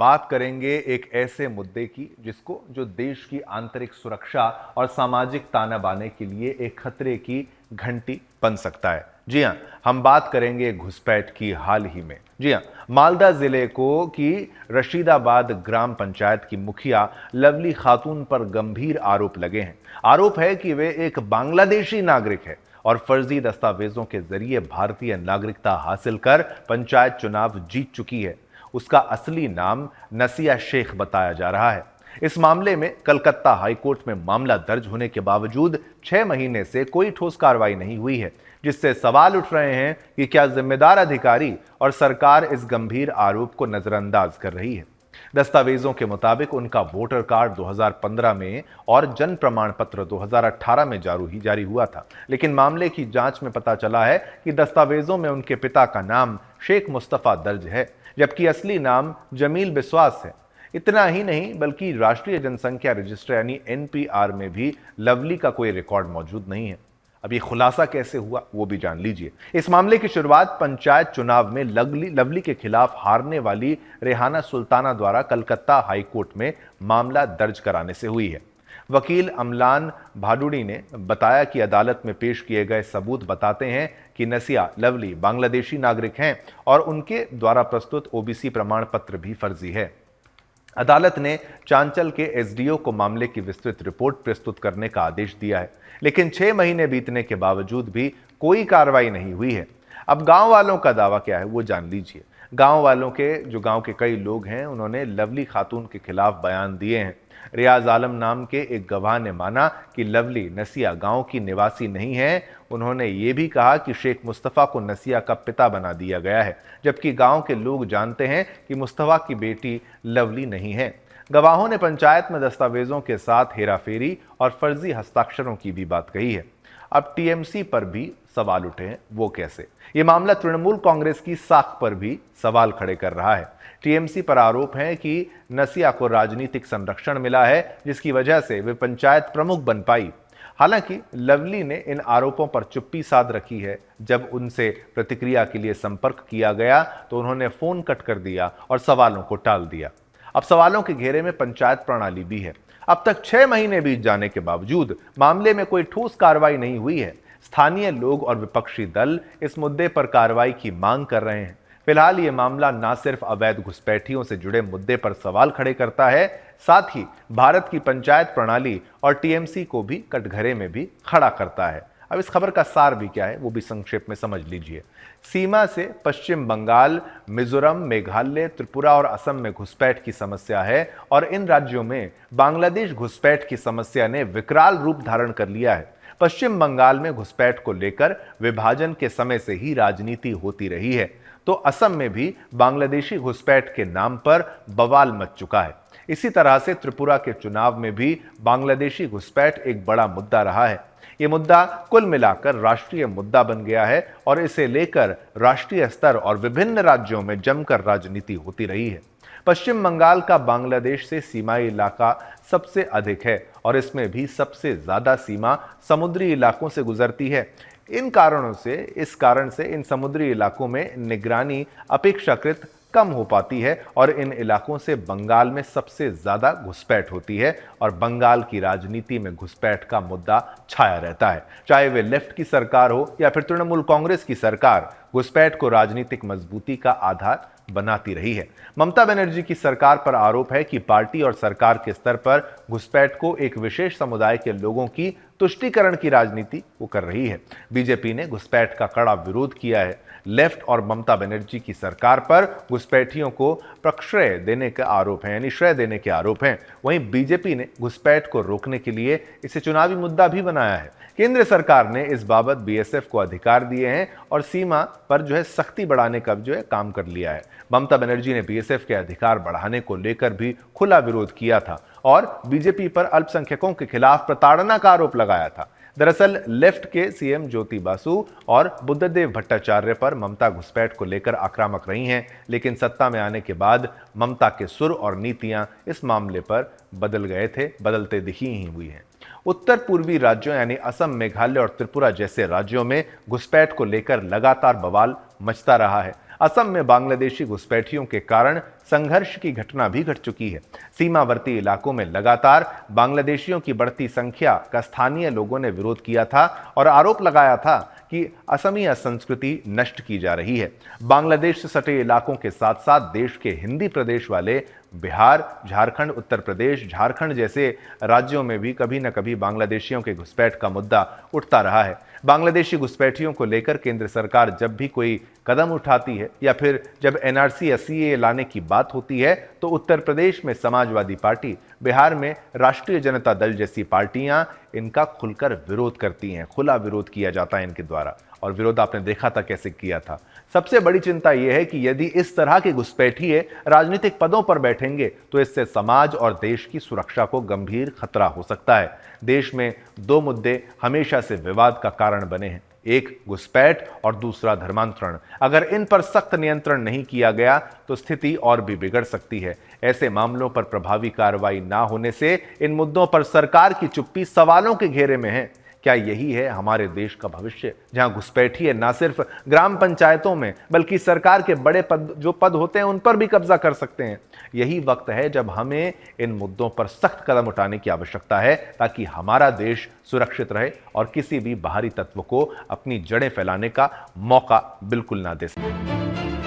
बात करेंगे एक ऐसे मुद्दे की जिसको जो देश की आंतरिक सुरक्षा और सामाजिक ताना बाने के लिए एक खतरे की घंटी बन सकता है। जी हां, हम बात करेंगे घुसपैठ की। हाल ही में जी हां, मालदा जिले को की रशीदाबाद ग्राम पंचायत की मुखिया लवली खातून पर गंभीर आरोप लगे हैं। आरोप है कि वे एक बांग्लादेशी नागरिक है और फर्जी दस्तावेजों के जरिए भारतीय नागरिकता हासिल कर पंचायत चुनाव जीत चुकी है। उसका असली नाम नसिया शेख बताया जा रहा है। इस मामले में कलकत्ता हाईकोर्ट में मामला दर्ज होने के बावजूद 6 महीने से कोई ठोस कार्रवाई नहीं हुई है, जिससे सवाल उठ रहे हैं कि क्या जिम्मेदार अधिकारी और सरकार इस गंभीर आरोप को नजरअंदाज कर रही है। दस्तावेजों के मुताबिक उनका वोटर कार्ड 2015 में और जन्म प्रमाण पत्र 2018 में जारी हुआ था, लेकिन मामले की जांच में पता चला है कि दस्तावेजों में उनके पिता का नाम शेख मुस्तफा दर्ज है, जबकि असली नाम जमील बिस्वास है। इतना ही नहीं बल्कि राष्ट्रीय जनसंख्या रजिस्टर यानी एनपीआर में भी लवली का कोई रिकॉर्ड मौजूद नहीं है। अब ये खुलासा कैसे हुआ वो भी जान लीजिए। इस मामले की शुरुआत पंचायत चुनाव में लवली के खिलाफ हारने वाली रेहाना सुल्ताना द्वारा कलकत्ता हाईकोर्ट में मामला दर्ज कराने से हुई है। वकील अमलान भाडुड़ी ने बताया कि अदालत में पेश किए गए सबूत बताते हैं कि नसिया लवली बांग्लादेशी नागरिक हैं और उनके द्वारा प्रस्तुत ओबीसी प्रमाण पत्र भी फर्जी है। अदालत ने चांचल के एसडीओ को मामले की विस्तृत रिपोर्ट प्रस्तुत करने का आदेश दिया है, लेकिन 6 महीने बीतने के बावजूद भी कोई कार्रवाई नहीं हुई है। अब गांव वालों का दावा क्या है वो जान लीजिए। गांव के कई लोग हैं, उन्होंने लवली खातून के खिलाफ बयान दिए हैं। रियाज आलम नाम के एक गवाह ने माना कि लवली नसिया गांव की निवासी नहीं है। उन्होंने ये भी कहा कि शेख मुस्तफा को नसिया का पिता बना दिया गया है, जबकि गांव के लोग जानते हैं कि मुस्तफा की बेटी लवली नहीं है। गवाहों ने पंचायत में दस्तावेजों के साथ हेराफेरी और फर्जी हस्ताक्षरों की भी बात कही है। अब टीएमसी पर भी सवाल उठे हैं, वो कैसे? ये मामला तृणमूल कांग्रेस की साख पर भी सवाल खड़े कर रहा है। टीएमसी पर आरोप है कि नसिया को राजनीतिक संरक्षण मिला है, जिसकी वजह से वे पंचायत प्रमुख बन पाई। हालांकि लवली ने इन आरोपों पर चुप्पी साध रखी है। जब उनसे प्रतिक्रिया के लिए संपर्क किया गया तो उन्होंने फोन कट कर दिया और सवालों को टाल दिया। अब सवालों के घेरे में पंचायत प्रणाली भी है। अब तक 6 महीने बीत जाने के बावजूद मामले में कोई ठोस कार्रवाई नहीं हुई है। स्थानीय लोग और विपक्षी दल इस मुद्दे पर कार्रवाई की मांग कर रहे हैं। फिलहाल ये मामला न सिर्फ अवैध घुसपैठियों से जुड़े मुद्दे पर सवाल खड़े करता है, साथ ही भारत की पंचायत प्रणाली और टीएमसी को भी कटघरे में भी खड़ा करता है। अब इस खबर का सार भी क्या है वो भी संक्षेप में समझ लीजिए। सीमा से पश्चिम बंगाल, मिजोरम, मेघालय, त्रिपुरा और असम में घुसपैठ की समस्या है और इन राज्यों में बांग्लादेश घुसपैठ की समस्या ने विकराल रूप धारण कर लिया है। पश्चिम बंगाल में घुसपैठ को लेकर विभाजन के समय से ही राजनीति होती रही है, तो असम में भी बांग्लादेशी घुसपैठ के नाम पर बवाल मच चुका है। इसी तरह से त्रिपुरा के चुनाव में भी बांग्लादेशी घुसपैठ एक बड़ा मुद्दा रहा है। यह मुद्दा कुल मिलाकर राष्ट्रीय मुद्दा बन गया है और इसे लेकर राष्ट्रीय स्तर और विभिन्न राज्यों में जमकर राजनीति होती रही है। पश्चिम बंगाल का बांग्लादेश से सीमाई इलाका सबसे अधिक है और इसमें भी सबसे ज्यादा सीमा समुद्री इलाकों से गुजरती है। इस कारण से इन समुद्री इलाकों में निगरानी अपेक्षाकृत कम हो पाती है और इन इलाकों से बंगाल में सबसे ज्यादा घुसपैठ होती है और बंगाल की राजनीति में घुसपैठ का मुद्दा छाया रहता है। चाहे वे लेफ्ट की सरकार हो या फिर तृणमूल कांग्रेस की सरकार, घुसपैठ को राजनीतिक मजबूती का आधार बनाती रही है। ममता बनर्जी की सरकार पर आरोप है कि पार्टी और सरकार के स्तर पर घुसपैठ को एक विशेष समुदाय के लोगों की तुष्टीकरण की राजनीति वो कर रही है। बीजेपी ने घुसपैठ का कड़ा विरोध किया है। लेफ्ट और ममता बनर्जी की सरकार पर घुसपैठियों को प्रश्रय देने के आरोप हैं, यानी श्रेय देने के आरोप हैं। वहीं बीजेपी ने घुसपैठ को रोकने के लिए इसे चुनावी मुद्दा भी बनाया है। केंद्र सरकार ने इस बाबत बीएसएफ को अधिकार दिए हैं और सीमा पर सख्ती बढ़ाने का काम कर लिया है। ममता बनर्जी ने बीएसएफ के अधिकार बढ़ाने को लेकर भी खुला विरोध किया था और बीजेपी पर अल्पसंख्यकों के खिलाफ प्रताड़ना का आरोप लगाया था। दरअसल लेफ्ट के सीएम ज्योति बासु और बुद्धदेव भट्टाचार्य पर ममता घुसपैठ को लेकर आक्रामक रही हैं, लेकिन सत्ता में आने के बाद ममता के सुर और नीतियां इस मामले पर बदलते दिखी ही हुई हैं। उत्तर पूर्वी राज्यों यानी असम, मेघालय और त्रिपुरा जैसे राज्यों में घुसपैठ को लेकर लगातार बवाल मचता रहा है। असम में बांग्लादेशी घुसपैठियों के कारण संघर्ष की घटना भी घट चुकी है। सीमावर्ती इलाकों में लगातार बांग्लादेशियों की बढ़ती संख्या का स्थानीय लोगों ने विरोध किया था और आरोप लगाया था कि असमिया संस्कृति नष्ट की जा रही है। बांग्लादेश से सटे इलाकों के साथ साथ देश के हिंदी प्रदेश वाले बिहार, झारखंड, उत्तर प्रदेश, झारखंड जैसे राज्यों में भी कभी न कभी बांग्लादेशियों के घुसपैठ का मुद्दा उठता रहा है। बांग्लादेशी घुसपैठियों को लेकर केंद्र सरकार जब भी कोई कदम उठाती है या फिर जब एनआरसी या सीएए लाने की बात होती है तो उत्तर प्रदेश में समाजवादी पार्टी, बिहार में राष्ट्रीय जनता दल जैसी पार्टियां इनका खुलकर विरोध करती हैं। खुला विरोध किया जाता है इनके द्वारा, और विरोध आपने देखा था कैसे किया था। सबसे बड़ी चिंता यह है कि यदि इस तरह के घुसपैठिए राजनीतिक पदों पर बैठेंगे तो इससे समाज और देश की सुरक्षा को गंभीर खतरा हो सकता है। देश में दो मुद्दे हमेशा से विवाद का कारण बने हैं, एक घुसपैठ और दूसरा धर्मांतरण। अगर इन पर सख्त नियंत्रण नहीं किया गया तो स्थिति और भी बिगड़ सकती है। ऐसे मामलों पर प्रभावी कार्रवाई ना होने से इन मुद्दों पर सरकार की चुप्पी सवालों के घेरे में है। क्या यही है हमारे देश का भविष्य, जहां घुसपैठिए ना सिर्फ ग्राम पंचायतों में बल्कि सरकार के बड़े पद होते हैं उन पर भी कब्जा कर सकते हैं? यही वक्त है जब हमें इन मुद्दों पर सख्त कदम उठाने की आवश्यकता है ताकि हमारा देश सुरक्षित रहे और किसी भी बाहरी तत्व को अपनी जड़ें फैलाने का मौका बिल्कुल ना दे सके।